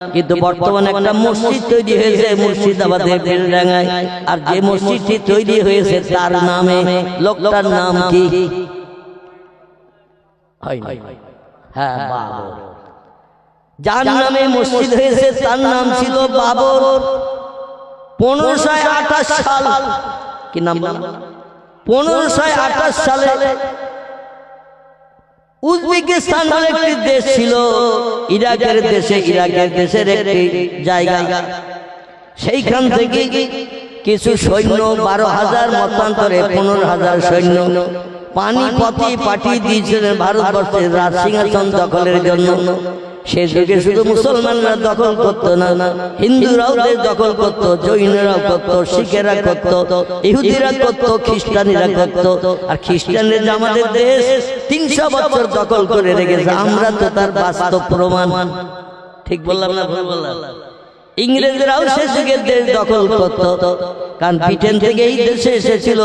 কিন্তু বর্তমানে একটা মসজিদ তৈরি হয়েছে মুর্শিদাবাদের বেলডাঙ্গায়, আর যে মসজিদটি তৈরি হয়েছে তার নামে, লোকটার নাম কি? হ্যাঁ, বাবর। যার নামে মসজিদ হয়েছে তার নাম ছিল বাবর। 1528 সাল, কি নাম? 1528 সালে উজবেকিস্তান বলে একটি দেশ ছিল, ইরাকের দেশের একটি জায়গা। সেইখান থেকে কিছু সৈন্য 12,000 মতান্তরে 15,000 সৈন্য পানিপথে পাঠিয়ে দিয়েছিলেন ভারতবর্ষের রাজ সিংহাসন দখলের জন্য। সে যুগে শুধু মুসলমানরা দখল করত না, হিন্দুরাও দেশ দখল করত, জৈনরাও করত, শিখেরা করত, ইহুদিরা করত, খ্রিস্টানিরা করত। আর খ্রিস্টানরা আমাদের দেশ 300 বছর দখল করে রেখেছে, আমরা তো তার বাস্তব প্রমাণ। ঠিক বললাম না ভুল বললাম? ইংরেজরাও সে যুগে দেশ দখল করত, কারণ ব্রিটেন থেকে এই দেশে এসেছিল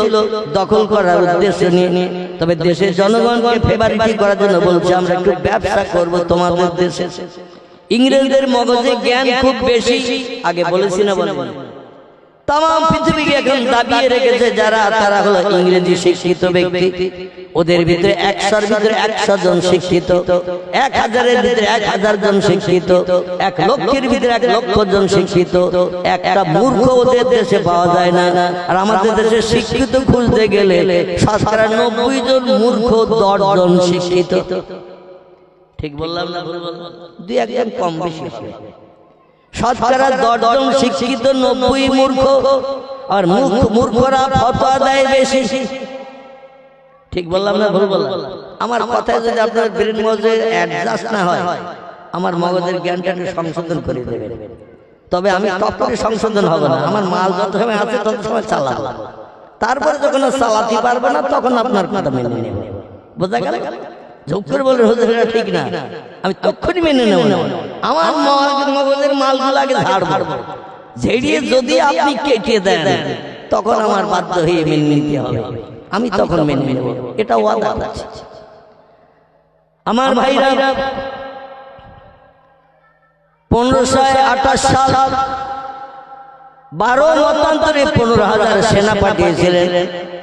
দখল করার উদ্দেশ্য নিয়ে। তবে দেশের জনগণকে ফেভারিটি করার জন্য বলছে আমরা একটু ব্যবসা করব তোমাদের দেশে। ইংরেজদের মগজে জ্ঞান খুব বেশি, আগে বলেছি না বলেন? তাম পৃথিবীকে এখন দাবিয়ে রেখেছে যারা, তারা হলো ইংরেজি শিক্ষিত ব্যক্তি। ওদের ভিতরে 100-র ভিতরে 100 জন শিক্ষিত, 1000-এর ভিতরে 1000 জন শিক্ষিত, 1 লক্ষের ভিতরে 1 লক্ষ জন শিক্ষিত। একটা মূর্খ ওদের দেশে পাওয়া যায় না। আর আমাদের দেশে শিক্ষিত খুঁজতে গেলে 90 জন মূর্খ, 10 জন শিক্ষিত। ঠিক বললাম না ভুল বললাম? 2-1 কম বেশি হবে। 10 জন শিক্ষিত, 90 মূর্খ। আর মূর্খরা ফতোয়া দেয় বেশি। ঠিক বললাম না ভুল বললাম? আমার কথায় যদি আপনার ব্রেন মগজে অ্যাডজাস্ট না হয়, আমার মগজের জ্ঞানটা একটু সংশোধন করে দেবেন। তবে আমি তখন সংশোধন হবে না, আমার মাল যত সময় আছে তত সময় চালাবো। তারপরে যখন চালাতে পারবো না তখন আপনার কথা মেনে নেব। বোঝা গেল? যোগ করে বলে হুজুর এটা ঠিক না, আমি তখনই মেনে নেব না। আমার মগজের মালগুলো আগে ঝাড়বো, ঝেড়িয়ে যদি আপনি কেটে দেন তখন আমার বাধ্য হয়ে মেনে নিতে হবে, আমি তখন মেনে নেব। এটা ওয়াদা আছে। আমার ভাইরা, 1528 সাল 12 মতান্তরে 15,000 সেনা পাঠিয়েছিলেন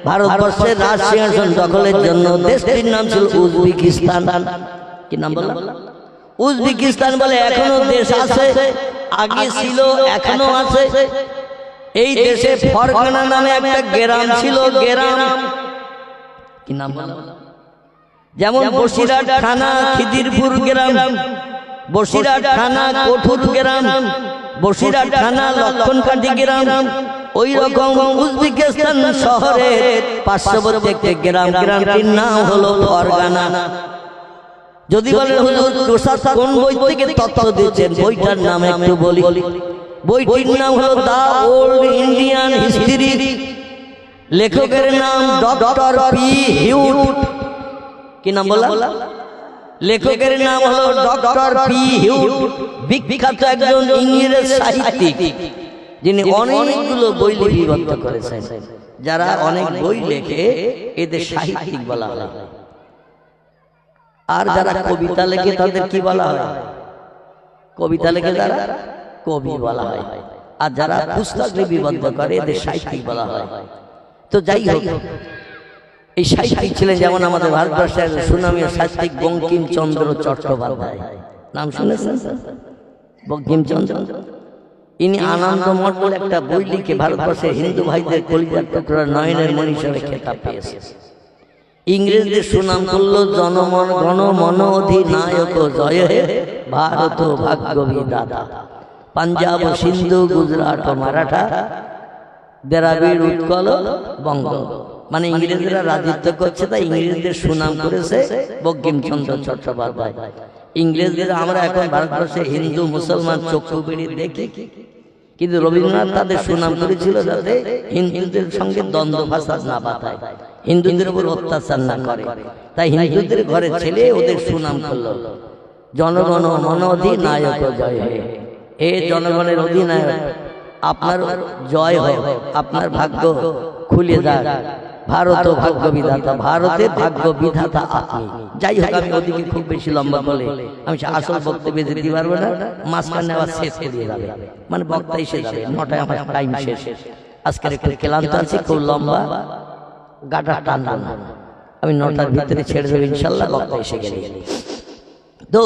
ভারতবর্ষের রাজ সিংহাসন দখলের জন্য। দেশটির নাম ছিল উজবেকিস্তান। কি নাম বললাম? উজবেকিস্তান বলে এখনো দেশ আছে, আগে ছিল, এখনো আছে। এই দেশে ফরগানা নামে একটা গ্রাম ছিল, গ্রাম। কি নাম বললাম? যেমন বসিরহাট থানা খিদিরপুর গ্রাম, বসিরহাট থানা কঠুর গ্রাম, বসিরহাট থানা লক্ষণকাঠি গ্রাম। ওই রকম উজবেকিস্তান শহরের পার্শ্ববর্তী একটি গ্রাম, গ্রামটির নাম হলো ফরগানা। যদি বলেন হুজুর প্রসাদ কোন বই থেকে তথ্য দিচ্ছেন, বইটার নাম একটু বলি। বইটির নাম হলো দ্য ওল্ড ইন্ডিয়ান হিস্ট্রি। লেখকের নাম ডক্টর পি হিউট। কি নাম বললাম? লেখকের নাম হলো ডক্টর পি হিউট, বিখ্যাত একজন ইংরেজ সাহিত্যিক, যিনি অনেকগুলো বই লিপিবদ্ধ করেছেন। যারা অনেক বই লেখে এদের সাহিত্যিক বলা হয়। আর যারা কবিতা লেখে তাদের কি বলা হয়? কবিতা লেখে যারা কবি বলা হয়। আর যারা পুস্তক লিপিবদ্ধ করে এদের সাহিত্যিক বলা হয়। তো যাই হোক, এই সাহিত্যিক ছিলেন যেমন আমাদের ভারতবর্ষের সুনামী সাহিত্যিক বঙ্কিমচন্দ্র চট্টোপাধ্যায়। নাম শুনেছেন? বঙ্কিমচন্দ্র। ইনি আনন্দমঠ বলে একটা বই লিখে ভারতবর্ষের হিন্দু ভাইদের কলিজার টুকরা নয়নের মণি হিসেবে খেতাব পেয়েছে। ইংরেজদের সুনাম করল জনমন গণমন অধিনায়ক জয় হে ভারত ভাগ্য বিধাতা। পাঞ্জাব সিন্ধু গুজরাট মারাঠা দ্রাবিড় উৎকল বঙ্গ। মানে ইংরেজরা রাজত্ব করছে, তাই ইংরেজদের সুনাম করেছে বঙ্কিমচন্দ্র চট্টোপাধ্যায়। ইংরেজদের আমরা এখন ভারতবর্ষে হিন্দু মুসলমান চক্ষু বেড়ে দেখি, কিন্তু রবীন্দ্রনাথ তাদের সুনাম করেছিল যাতে হিন্দুদের সঙ্গে দ্বন্দ্ব ফাসাদ না বাঁধায়, হিন্দুদের উপর অত্যাচার না করে। তাই হিন্দুদের ঘরে ছেলে ওদের সুনাম করল জনগণ মন অধিনায়ক জয় হে। এ জনগণের অধিনায়ক, আপনার জয় হোক, আপনার ভাগ্য খুলে যাক, ভারত ভাগ্য বিধাতা, ভারতের ভাগ্য বিধাতা আপনি। যাই হোক, আমি ওদিকে খুব বেশি লম্বা বলে আমি আসল বক্তব্যে যেতে পারবো না, মাঝখানে আবার শেষ করিয়ে যাবে, মানে বক্তা এসে যাবে, 9টায় আমার টাইম শেষ। আজকের একটু ক্লান্ত আছি, খুব লম্বা গাটা টানবো না, আমি 9টার ভিতরে ছেড়ে দেবো ইনশাল্লাহ, বক্তা এসে গেলে। তো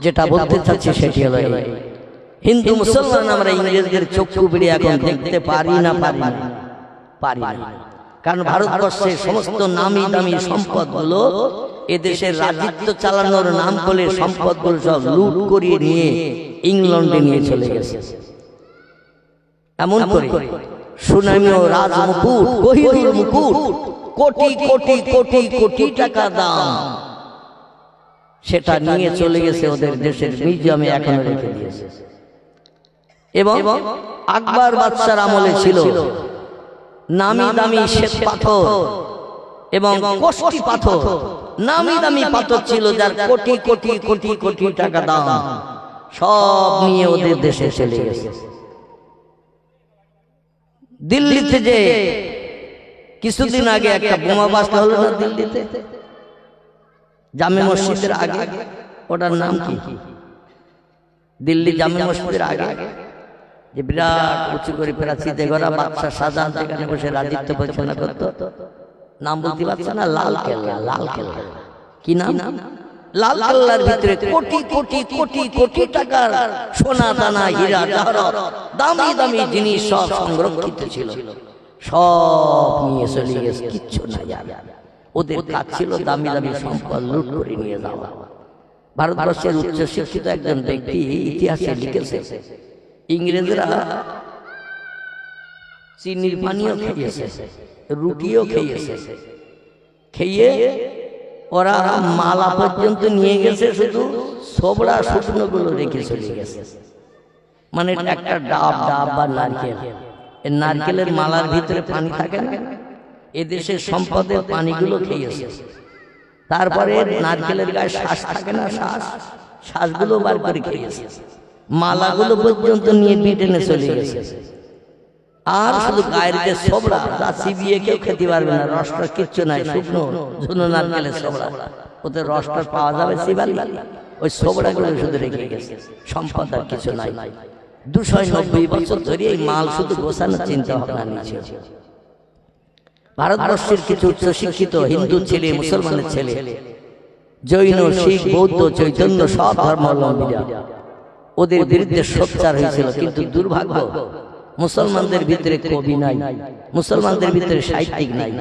যেটা বলতে চাচ্ছি সেটি হলো হিন্দু মুসলমান আমরা ইংরেজদের চক্ষু বেরিয়ে এখন দেখতে পারি না, কারণ ভারতবর্ষের সমস্ত নামি দামি সম্পদগুলো এদেশের রাজত্ব চালানোর নাম করে সম্পদগুলো সব লুট করিয়ে নিয়ে ইংল্যান্ডে নিয়ে চলে গেছে। এমন করে সুনামি ও রাজ মুকুট, কোহিনূর মুকুট, কোটি কোটি কোটি কোটি টাকা দাম, সেটা নিয়ে চলে গেছে ওদের দেশের মিউজিয়ামে এখনো রেখে দিয়েছে। এবং আকবর বাদশার আমলে ছিল নামি দামি শ্বেত পাথর এবং কোষ্টি পাথর, নামি দামি পাথর ছিল যার কোটি কোটি কোটি কোটি টাকা দাম, সব নিয়ে ওদের দেশে চলে গেছে। দিল্লিতে যে কিছুদিন আগে একটা বোমা বাস্ট হলো না দিল্লিতে, জামে মসজিদের আগে, ওটার নাম কি? দিল্লি জামে মসজিদের আগে যে বিরাট উঁচু করে প্রাচীতে গড়া বাদশাহ শাহজাহান সেখানে বসে রাজত্ব পরিচালনা করতো, নাম বলতে পারছে না, লাল কেল্লা। লাল কেল্লা কি নাম? লাল কেল্লার ভিতরে কোটি কোটি কোটি কোটি টাকার সোনা দানা হীরা জহরত দামি দামি জিনিস সব সংরক্ষিত ছিল, সব নিয়ে চলে গেছে, কিচ্ছু নাই। ওদের কাজ ছিল দামি দামি সম্পদ লুট করে নিয়ে যাওয়া। ভারতবর্ষের উচ্চ শিক্ষিত একজন ব্যক্তি ইতিহাসে লিখেছে, ইংরেজরা চিনির পানিও খেয়েছে, রুটিও খেয়েছে, খেয়ে ওরা মালা পর্যন্ত নিয়ে গেছে, শুধু ছোবড়া শুকনো গুলো রেখে চলে গেছে। মানে একটা ডাব বা নারকেল, নারকেলের মালার ভিতরে পানি থাকে না, এদেশের সম্পদের পানিগুলো খেয়েছে। তারপরে নারকেলের গায়ে শ্বাস থাকে না, শ্বাসগুলো বার করে খেয়েছে, মালাগুলো পর্যন্ত নিয়ে ব্রিটেনে চলে গেছে। আর শুধু গায়ের যে ছোবড়া, যা চিবিয়ে কেউ খেতে পারবে না, রসটা কিচ্ছু নাই, শুকনো ঝুনো নারকেলের ছোবড়া, ওদের রসটা পাওয়া যাবে চিবালি, ওই ছোবড়াগুলো শুধু রেখে গেছে, সম্পদ আর কিছু নাই। 290 বছর ধরে এই মাল শুধু গোছানোর চিন্তা ভাবনা নিয়েছে। ভারতবর্ষের কিছু উচ্চ শিক্ষিত হিন্দু ছেলে, মুসলমানের ছেলে, জৈন, শিখ, বৌদ্ধ, চৈতন্য সব ধর্মাবলম্বীরা ওদের বিরুদ্ধে সোচ্চার হয়েছিল। কিন্তু দুর্ভাগ্য, মুসলমানদের ভিতরে কবি নাই, মুসলমানদের ভিতরে সাহিত্যিক নাই,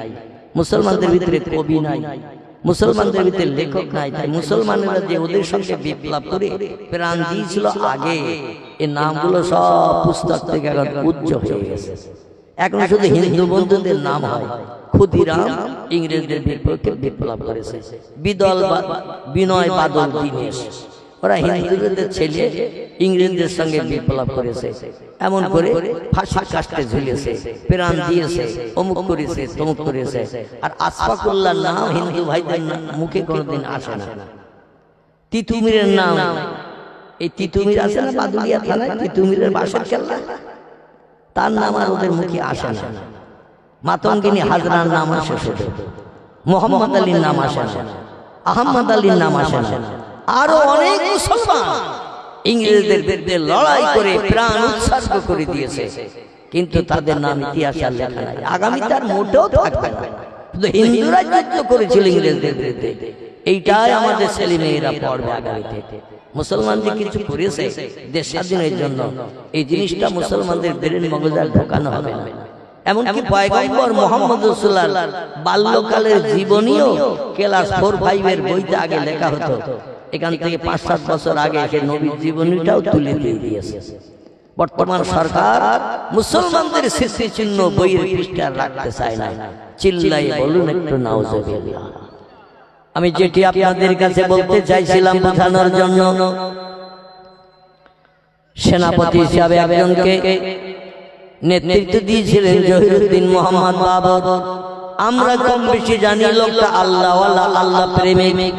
মুসলমানদের ভিতরে কবি নাই, মুসলমানদের ভিতরে লেখক নাই। তাই মুসলমানেরা যে ওদের সঙ্গে বিপ্লব করে প্রাণ দিয়েছিল আগে, এই নামগুলো সব পুস্তক থেকে এখন উজ্জ্বল হয়ে গেছে। এখন শুধু হিন্দু বন্ধুদের নাম হয়। ক্ষুদিরাম ইংরেজদের বিপক্ষে বিপ্লব করেছে, বিনয় বাদল দীনেশ, ওরা হিন্দুদের ছেলে ইংরেজদের সঙ্গে বিপ্লব করেছে, এমন করে ফাঁসির কাস্টে ঝুলিয়েছে, প্রাণ দিয়েছে, অমুক করেছে, তমুক করেছে। আর আশফাকুল্লাহর নাম হিন্দু ভাইদের মুখে কোনোদিন আসে না। তিতুমিরের নাম, এই তিতুমির আছে না বাদুলিয়া থানায়, তিতুমিরের বাসার কেল্লা, তার নাম আর ওদের মুখে আসে না। মাতঙ্গিনী হাজরার নাম আসে শুধু, মোহাম্মদ আলীর নাম আসে না, আহমদ আলীর নাম আসে না। আরো অনেক মুসলমান ইংরেজদের বিরুদ্ধে লড়াই করে প্রাণ উৎসর্গ করে দিয়েছে, কিন্তু তাদের নাম ইতিহাসে আর লেখা নাই, আগামী তার মোটেও থাকবে না। শুধু হিন্দুরা যুদ্ধ করেছিল ইংরেজদের বিরুদ্ধে, এইটাই আমাদের ছেলে মেয়েরা পড়বে আগামীতে। মুসলমান যে কিছু করেছে দেশ স্বাধীনের জন্য, এই জিনিসটা মুসলমানদের ব্রেন মগজে ঢোকানো হবে না। এমনকি পয়গম্বর মুহাম্মদ রাসূলুল্লাহ বাল্যকালের জীবনীও ক্লাস 4-5 বইতে আগে লেখা হতো, এখান থেকে 5-7 বছর আগে সে নবীর জীবনীটাও তুলে দিয়ে দিয়েছে। বর্তমান সরকার মুসলমানদের স্মৃতিচিহ্ন বইয়ের পৃষ্ঠা রাখতে চায় না। চিল্লাই বলুন একটু নাউজুবিল্লাহ। আমি যেটি আপনাদের কাছে বলতে চাইছিলাম বোঝানোর জন্য, সেনাপতি হিসাবে একজনকে নেতৃত্ব দিয়েছিলেন জহিরুদ্দিন মোহাম্মদ বাবর। আমরা কম বেশি জানি লোকটা আল্লাহওয়ালা, আল্লাহ প্রেমিক।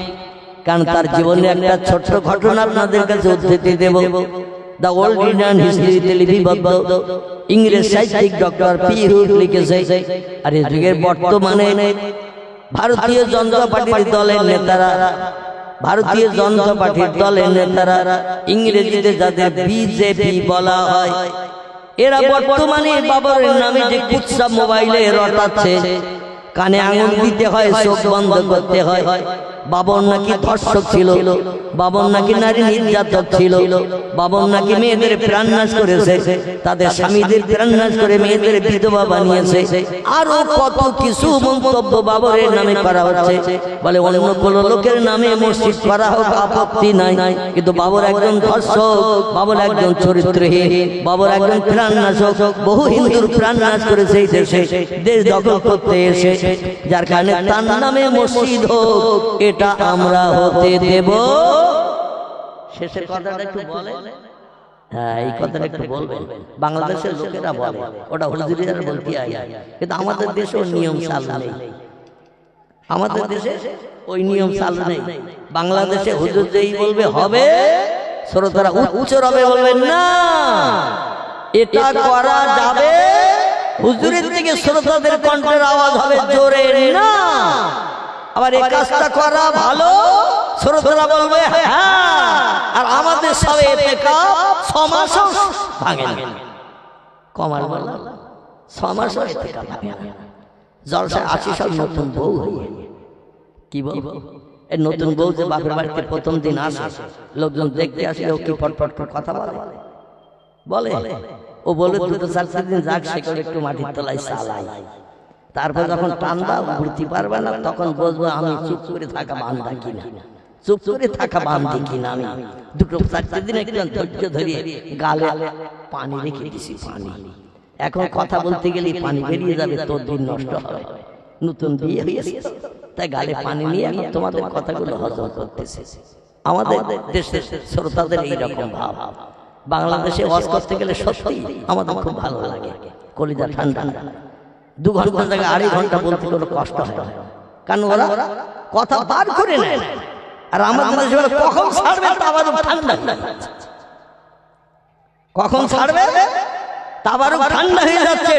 কারণ তার জীবনে একটা ছোট্ট ঘটনা আপনাদের কাছে উদ্ধৃতি দেব। দ্য ওল্ড ইন্ডিয়ান হিস্ট্রিতে লিপিবদ্ধ ইংরেজ সাহিত্যিক ডক্টর পি হুড লিখেছে। আর এই যুগের বর্তমানে ভারতীয় জনতা পার্টির দলের নেতারা, ভারতীয় জনতা পার্টির দলের নেতারা ইংরেজিতে যাদের বিজেপি বলা হয়, এরা বর্তমানে বাবরের নামে যে কুৎসা মোবাইলে রটাচ্ছে, কানে আঙুল দিতে হয়, চোখ বন্ধ করতে হয়। বাবর নাকি ধর্ষক ছিল, বাবর নাকি নারী নির্যাতক ছিল, বাবর নাকি মেয়েদের প্রাণনাশ করেছে, তাদের স্বামীদের প্রাণনাশ করে মেয়েদের বিধবা বানিয়েছে, আরো কত কিছু মন্তব্য বাবরের নামে করা হচ্ছে। বলে অন্য কোন লোকের নামে মসজিদ করা হোক আপত্তি নাই, কিন্তু বাবর একজন ধর্ষক, বাবর একজন চরিত্রহীন, বাবর একজন প্রাণনাশক, বহু হিন্দুর প্রাণনাশ করেছে এই দেশে, দেশ দখল করতে এসে, যার কারণে তার নামে মসজিদ হোক এটা আমরা হতে দেব। শেষের কথাটা একটু বলে, হ্যাঁ এই কথাটা একটু বলবেন। বাংলাদেশের লোকেরা বলে ওটা হুজুরিরা বলতে হয়, কিন্তু আমাদের দেশে ওই নিয়ম চালু নেই, আমাদের দেশে ওই নিয়ম চালু নেই। বাংলাদেশে হুজুর যেই বলবে হবে, শ্রোতারা উচ্চ রবে বলবেন না এটা করা যাবে, হুজুরের থেকে শ্রোতাদের কণ্ঠের আওয়াজ হবে জোরে না, আবার এই কাজটা করা ভালো, শ্রোতারা বলবে হ্যাঁ, আর আমাদের সবে এতেকাফ 6 মাস ভাঙে না, কমাল বলা 6 মাস এতেকাফ ভাঙে না। জলসা 80 সব নতুন বউ হয়ে, কি বলবো, এই নতুন বউ যে বাপের বাড়িতে প্রথম দিন আসে, লোকজন দেখতে আসলে ও কি ফটফট করে কথা বলে বলে, ও বলে 2-4 দিন যাক, সেখানে একটু মাটির তলায় চালাই, তারপর যখন টানবা ঘুরতে পারবে না, তখন বুঝবো আমি চুপ করে থাকা বান্ধা কিনা, চুপ করে থাকা বান্ধি কিনা। আমি 2-4 দিন একটু ধৈর্য ধরিয়ে গালে পানি রেখে দিছি, পানি, এখন কথা বলতে গেলে পানি বেরিয়ে যাবে, তোর দিন নষ্ট হবে, নতুন বিয়ে হয়েছে তাই গালে পানি নিয়ে এখন তোমাদের কথাগুলো হজম করতেছে। আমাদের দেশের শ্রোতাদের এইরকম ভাব। বাংলাদেশে ওয়াজ করতে গেলে সত্যি আমাদের খুব ভালো লাগে, কলিজা ঠান্ডা। 2 ঘন্টা জায়গায় 2.5 ঘন্টা বলতে কোনো কষ্ট হয়, কারণ ওরা কথা বার করে নেয়, আর আমাদের দেশে কখন ছাড়বে তা আবার ঠান্ডা, কখন ছাড়বে তা আবার ঠান্ডা হয়ে যাচ্ছে।